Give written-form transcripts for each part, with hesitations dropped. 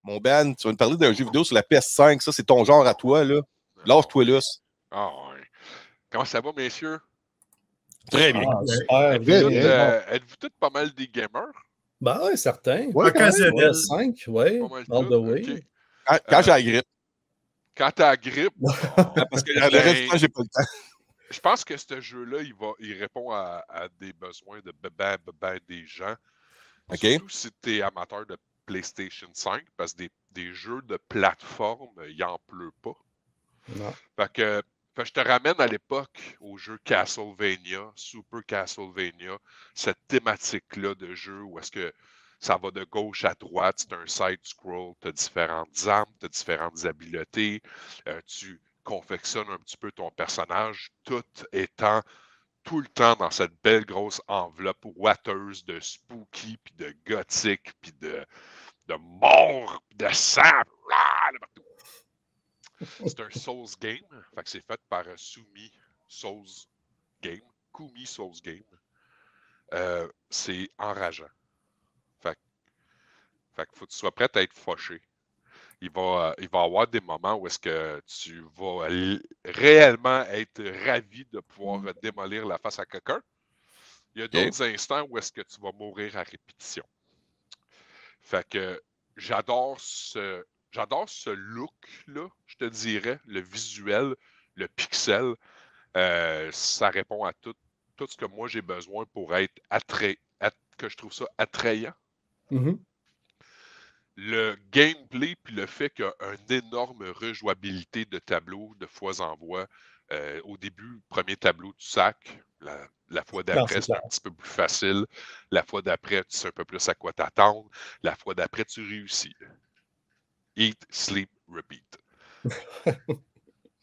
Mon Ben, tu vas me parler d'un jeu vidéo sur la PS5. Ça, c'est ton genre à toi, là. Lâche-toi là. Ah, ouais. Comment ça va, messieurs? Très bien. Êtes-vous tous pas mal des gamers? Ben oui, certain. Ouais, occasionnel. 5, oui. All the way. Okay. Quand j'ai la grippe. Quand t'as la grippe. Parce que le reste du temps, j'ai pas le temps. Je pense que ce jeu-là, il répond à des besoins de des gens. Okay. Surtout si tu es amateur de PlayStation 5, parce que des jeux de plateforme, il n'en pleut pas. Non. Fait que je te ramène à l'époque au jeu Castlevania, Super Castlevania, cette thématique-là de jeu où est-ce que ça va de gauche à droite, c'est un side-scroll, tu as différentes armes, tu as différentes habiletés, tu confectionnes un petit peu ton personnage, tout étant tout le temps dans cette belle grosse enveloppe ouateuse de spooky, puis de gothique, puis de mort, de sang, c'est un Souls game, fait que c'est fait par Sumi Souls Game, Kumi Souls Game. C'est enrageant. Fait que faut que tu sois prêt à être fâché. Il va avoir des moments où est-ce que tu vas réellement être ravi de pouvoir démolir la face à quelqu'un. Il y a d'autres instants où est-ce que tu vas mourir à répétition. Fait que j'adore ce look-là, je te dirais, le visuel, le pixel. Ça répond à tout ce que moi j'ai besoin pour être que je trouve ça attrayant. Mm-hmm. Le gameplay, puis le fait qu'il y a une énorme rejouabilité de tableaux de fois en fois. Au début, premier tableau du sac. La fois d'après, c'est un petit peu plus facile. La fois d'après, tu sais un peu plus à quoi t'attendre. La fois d'après, tu réussis. Eat, sleep, repeat.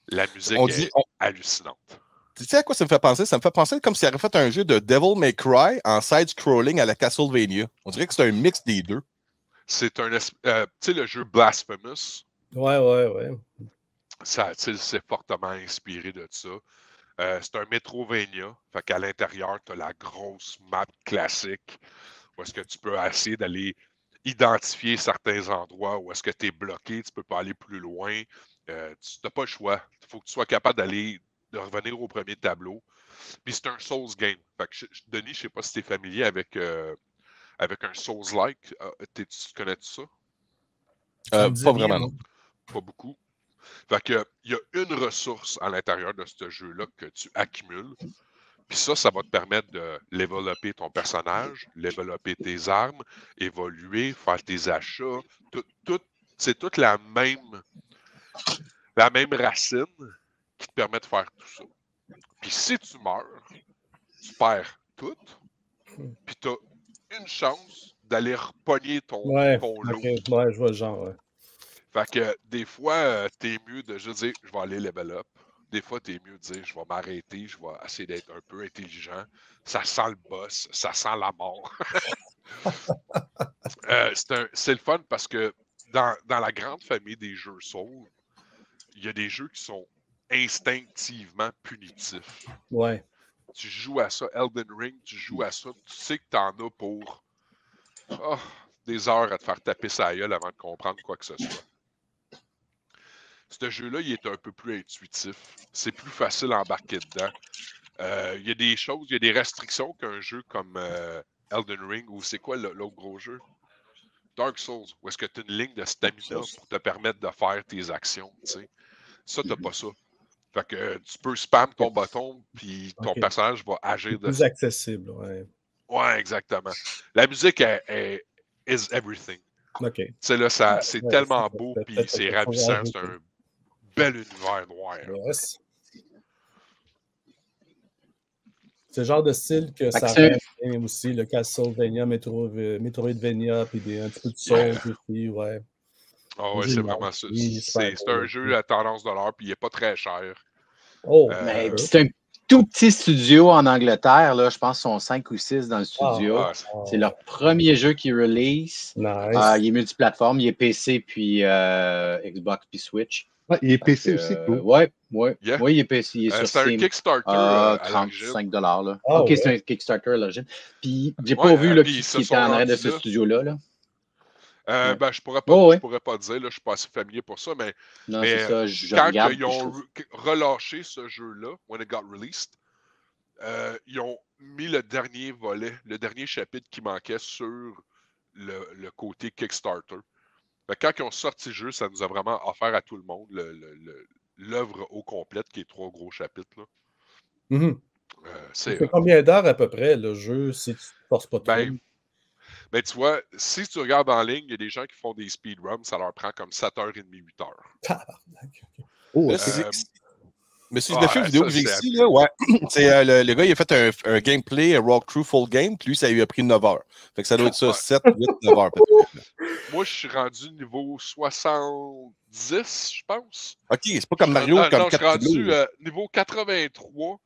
La musique est hallucinante. Tu sais à quoi ça me fait penser? Ça me fait penser comme s'il avait fait un jeu de Devil May Cry en side-scrolling à la Castlevania. On dirait que c'est un mix des deux. C'est un... tu sais, le jeu Blasphemous? Ouais. C'est fortement inspiré de ça. C'est un Metrovania. Fait qu'à l'intérieur, tu as la grosse map classique où est-ce que tu peux essayer d'aller identifier certains endroits où est-ce que tu es bloqué, tu peux pas aller plus loin. Tu n'as pas le choix. Il faut que tu sois capable de revenir au premier tableau. Puis c'est un Souls game. Fait que Denis, je sais pas si tu es familier avec un Souls-like. Tu connais-tu ça? Pas vraiment, non. Pas beaucoup. Fait que il y a une ressource à l'intérieur de ce jeu-là que tu accumules. Puis ça va te permettre de développer ton personnage, développer tes armes, évoluer, faire tes achats. C'est toute la même racine qui te permet de faire tout ça. Puis si tu meurs, tu perds tout. Puis tu as une chance d'aller repogner ton lot. Ouais, je vois le genre, ouais. Fait que des fois, t'es mieux de juste dire je vais aller level up. Des fois, t'es mieux de dire je vais m'arrêter, je vais essayer d'être un peu intelligent. Ça sent le boss, ça sent la mort. C'est le fun parce que dans la grande famille des jeux Souls, il y a des jeux qui sont instinctivement punitifs. Ouais. Tu joues à ça, Elden Ring, tu joues à ça, tu sais que t'en as pour des heures à te faire taper sa gueule avant de comprendre quoi que ce soit. Ce jeu-là, il est un peu plus intuitif. C'est plus facile à embarquer dedans. Il y a des choses, il y a des restrictions qu'un jeu comme Elden Ring, ou c'est quoi l'autre gros jeu? Dark Souls, où est-ce que tu as une ligne de stamina pour te permettre de faire tes actions, tu sais. Ça, t'as pas ça. Fait que tu peux spam ton bâton, puis ton personnage va agir dessus. Plus accessible, ouais. Ouais, exactement. La musique is everything. OK. C'est tellement beau, puis c'est ravissant. C'est un bel univers noir. Yes. C'est le genre de style que ça rêve bien aussi, le Castlevania, Metroidvania, puis un petit peu de Souls aussi, ouais. Ah ouais, c'est vraiment ça. C'est un jeu à tendance de l'heure, puis il n'est pas très cher. C'est un tout petit studio en Angleterre, là, je pense qu'ils sont 5 ou 6 dans le studio. C'est leur premier jeu qu'ils release. Nice. Il est multiplateforme, il est PC, puis Xbox, puis Switch. Ah, il est PC aussi, cool. Ouais, il est PC, il est sur Steam. C'est un Kickstarter à 35 $. Là. OK, c'est un Kickstarter à l'origine. Puis j'ai pas vu qui était en arrière de ce studio-là. Ben, je pourrais pas dire, là, je suis pas assez familier pour ça, mais, non, c'est ça, je quand regarde, ils ont relâché ce jeu-là, when it got released, ils ont mis le dernier volet, le dernier chapitre qui manquait sur le côté Kickstarter. Quand ils ont sorti le jeu, ça nous a vraiment offert à tout le monde l'œuvre au complète, qui est 3 gros chapitres. Là. Mm-hmm. C'est combien d'heures à peu près le jeu, si tu ne forces pas trop? Ben, tu vois, si tu regardes en ligne, il y a des gens qui font des speedruns, ça leur prend comme 7h30, 8h. Tabarnak. Oh, mais c'est le film vidéo que j'ai ici, là, ouais. C'est, le gars, il a fait un gameplay, un walkthrough full game, puis lui, ça lui a pris 9 heures. Fait que ça doit être ça, 7, 8, 9 heures peut-être. Moi, je suis rendu niveau 70, je pense. OK, c'est pas comme Mario, comme 4 je suis rendu niveau 83.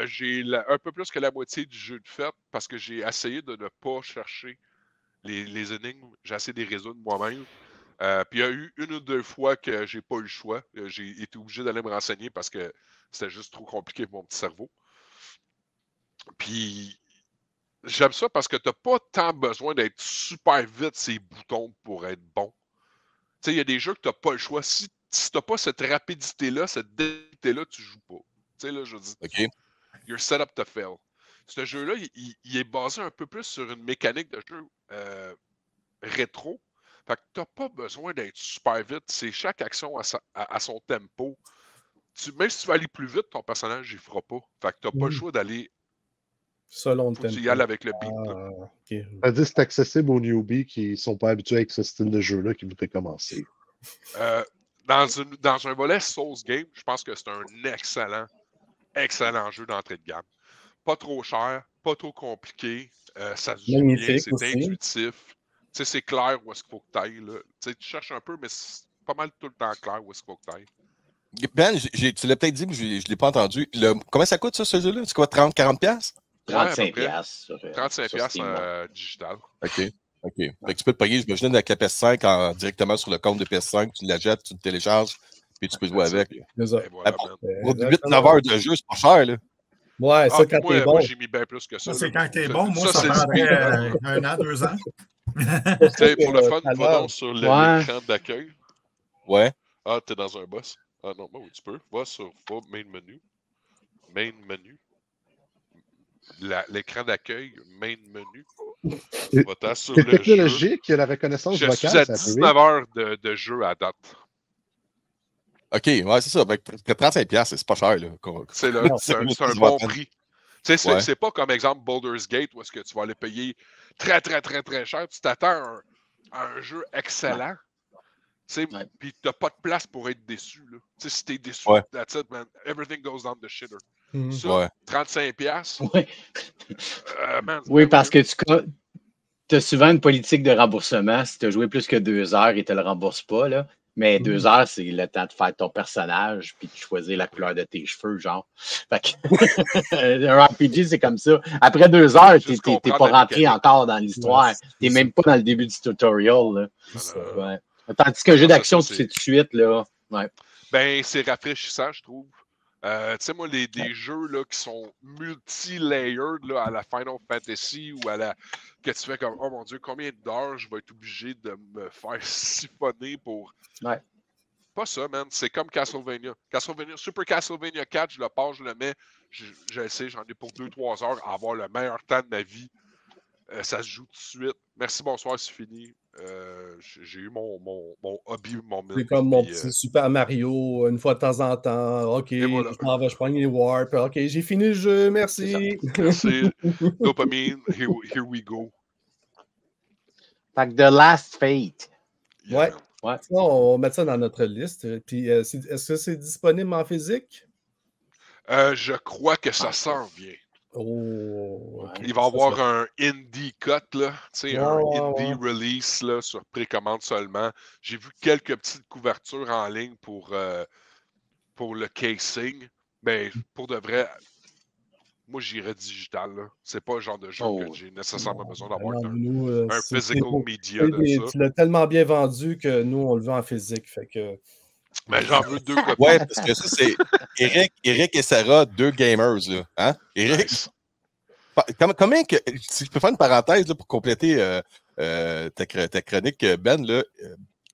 J'ai un peu plus que la moitié du jeu de fait parce que j'ai essayé de ne pas chercher les énigmes. J'ai essayé de les résoudre moi-même. Puis il y a eu 1 ou 2 fois que j'ai pas eu le choix. J'ai été obligé d'aller me renseigner parce que c'était juste trop compliqué pour mon petit cerveau. Puis j'aime ça parce que tu n'as pas tant besoin d'être super vite ces boutons pour être bon. Tu sais, il y a des jeux que tu n'as pas le choix. Si tu n'as pas cette rapidité-là, cette délité-là, tu joues pas. Tu sais, là, je dis, you're set up to fail. Ce jeu-là, il est basé un peu plus sur une mécanique de jeu rétro. Fait que tu n'as pas besoin d'être super vite. C'est chaque action à son tempo. Même si tu vas aller plus vite, ton personnage, il ne fera pas. Fait que tu n'as pas le choix d'aller selon le tempo. Tu y ailles avec le beat. Okay. C'est accessible aux newbies qui ne sont pas habitués avec ce style de jeu-là qui voudraient commencer. Dans un volet Souls Game, je pense que c'est un excellent jeu d'entrée de gamme. Pas trop cher, pas trop compliqué. Ça se joue bien, c'est intuitif. Tu sais, c'est clair où est-ce qu'il faut que tu ailles. Tu cherches un peu, mais c'est pas mal tout le temps clair où est-ce qu'il faut que tu ailles. Ben, tu l'as peut-être dit, mais je ne l'ai pas entendu. Comment ça coûte, ça, ce jeu-là? C'est quoi, 30-40$? 35$. 35$ digital. OK. Fait que tu peux le payer, j'imagine, avec la PS5 directement sur le compte de PS5. Tu l'achètes, tu le télécharges, puis tu peux jouer avec. Voilà, pour 8-9 heures de jeu, c'est pas cher, là. Ouais, ça, quand t'es bon. Moi, j'ai mis bien plus que ça. C'est quand t'es bon. Moi, ça prendrait 1 an, 2 ans. Pour le fun, va donc sur l'écran d'accueil. Ouais. Ah, t'es dans un boss. Ah non, oui, tu peux. Va sur Main Menu. Main Menu. L'écran d'accueil, Main Menu. Va sur le technologique, jeu. La reconnaissance vocale. Je suis à 19 heures de jeu à date. OK, ouais, c'est ça. 35$, c'est pas cher, là. C'est un bon prix. C'est pas comme exemple Baldur's Gate où est-ce que tu vas aller payer très, très, très, très cher. Tu t'attends à un jeu excellent. Puis tu n'as pas de place pour être déçu. Là. Si tu es déçu, that's it, man. Everything goes down the shitter. Ça, 35$. Man, oui, parce que tu as souvent une politique de remboursement. Si tu as joué plus que 2 heures, ils ne te le remboursent pas. Là. Mais 2 heures, c'est le temps de faire ton personnage puis de choisir la couleur de tes cheveux, genre. Fait que, un RPG, c'est comme ça. Après 2 heures, tu n'es pas rentré encore dans l'histoire. Tu n'es même pas dans le début du tutorial. Là. Tandis qu'un jeu d'action, tu sais tout de suite, là. Ouais. Ben, c'est rafraîchissant, je trouve. Tu sais, moi, des jeux là, qui sont multi-layered là, à la Final Fantasy ou que tu fais comme, oh mon Dieu, combien d'heures je vais être obligé de me faire siphonner pour. Ouais. Pas ça, man. C'est comme Castlevania. Super Castlevania 4, je le passe, je le mets. Je le sais, j'en ai pour 2-3 heures à avoir le meilleur temps de ma vie. Ça se joue tout de suite. Merci, bonsoir, c'est fini. J'ai eu mon hobby, mon c'est comme mon petit Super Mario, une fois de temps en temps. OK, voilà. Je prends les warp. OK, j'ai fini le jeu, merci. Merci. Dopamine, here we go. Fait que The Last Fate. Yeah. Ouais. Sinon, on va mettre ça dans notre liste. Puis, est-ce que c'est disponible en physique? Je crois que ça s'en vient. Oh, okay. Il va y avoir un indie cut, là, un indie release là, sur précommande seulement. J'ai vu quelques petites couvertures en ligne pour le casing, mais pour de vrai, moi j'irais digital. C'est pas le genre de jeu que j'ai nécessairement besoin d'avoir un physical media. Tu l'as tellement bien vendu que nous, on le veut en physique. Fait que... Mais j'en veux 2 copies. Ouais, parce que ça, c'est Eric et Sarah, 2 gamers. Là. Hein? Eric, comment que. Si je peux faire une parenthèse là, pour compléter ta chronique, Ben, là.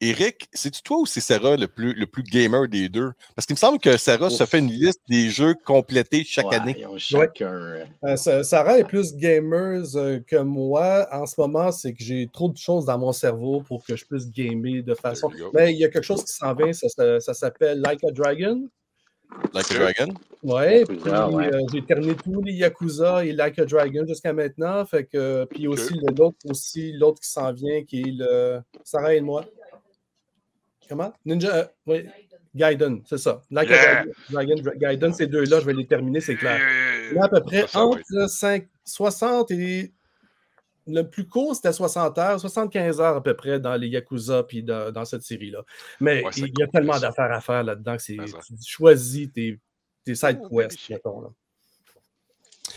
Eric, c'est-tu toi ou c'est Sarah le plus gamer des deux? Parce qu'il me semble que Sarah se fait une liste des jeux complétés chaque année. Ils ont chacun... Sarah est plus gamers que moi. En ce moment, c'est que j'ai trop de choses dans mon cerveau pour que je puisse gamer de façon... Mais il y a quelque chose qui s'en vient, ça s'appelle Like a Dragon. Like a Dragon? Ouais, puis j'ai terminé tous les Yakuza et Like a Dragon jusqu'à maintenant. Fait que, puis aussi l'autre qui s'en vient, qui est le Sarah et moi. Comment? Ninja, oui. Gaiden, c'est ça. Like a Dragon, Gaiden, ces deux-là, je vais les terminer, c'est clair. Là, à peu près entre 60 et... Le plus court, c'était 60 heures, 75 heures à peu près dans les Yakuza puis dans cette série-là. Mais il y a tellement d'affaires à faire là-dedans que tu choisis tes side quests, mettons, là.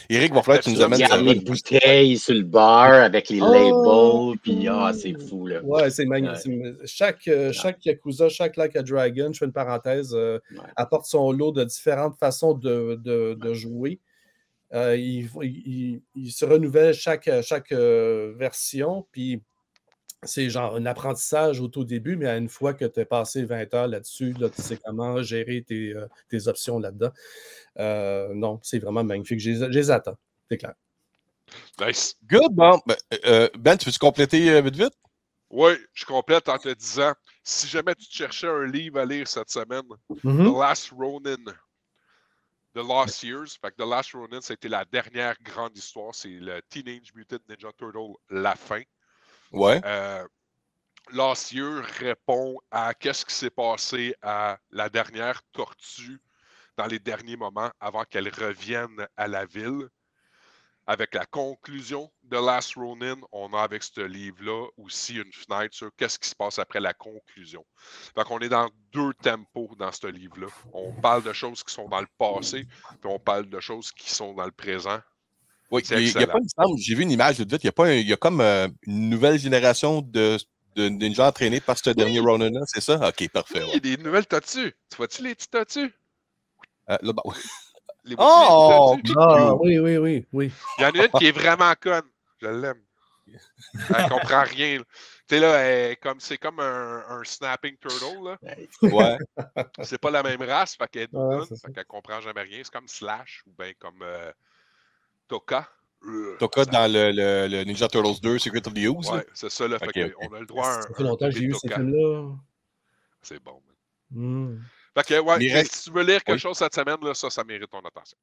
Eric, va falloir que tu nous amènes... Regarde les bouteilles sur le bar avec les labels, puis c'est fou, là. Ouais, c'est magnifique. Chaque Yakuza, chaque Like a Dragon, je fais une parenthèse, apporte son lot de différentes façons de jouer. Il se renouvelle chaque version, puis c'est genre un apprentissage au tout début, mais une fois que tu as passé 20 heures là-dessus, là, tu sais comment gérer tes options là-dedans. Non, c'est vraiment magnifique. Je les attends, c'est clair. Nice. Good, bon. Ben, tu veux-tu compléter vite? Oui, je complète en te disant, si jamais tu cherchais un livre à lire cette semaine, The Last Ronin, The Lost Years. Fait que The Last Ronin, c'était la dernière grande histoire. C'est le Teenage Mutant Ninja Turtle, la fin. Ouais. Lost Year répond à qu'est-ce qui s'est passé à la dernière tortue dans les derniers moments avant qu'elle revienne à la ville. Avec la conclusion de Last Ronin, on a avec ce livre-là aussi une fenêtre sur qu'est-ce qui se passe après la conclusion. Fait qu'on est dans deux tempos dans ce livre-là. On parle de choses qui sont dans le passé, puis on parle de choses qui sont dans le présent. Oui, il y a pas une semble, j'ai vu une image de vite, il y a comme une nouvelle génération de ninjas entraînés par ce dernier Ronin-là, c'est ça? Ok, parfait. Oui, il y a des nouvelles tortues. Tu vois-tu les petites tortues? Là, bah, Les oui. Il y en a une qui est vraiment conne. Je l'aime. Elle comprend rien. Tu sais, là, c'est comme un snapping turtle. Là. Ouais. C'est pas la même race, fait qu'elle est douce, fait qu'elle comprend jamais rien. C'est comme Slash ou bien comme Toka. Toka dans le Ninja Turtles 2, Secret of the Ooze. Ouais, c'est ça. Là, fait qu'on a le droit à un. Ça fait longtemps que j'ai eu ces films-là. C'est bon. Fait que, ouais, si tu veux lire quelque chose cette semaine, là, ça mérite ton attention.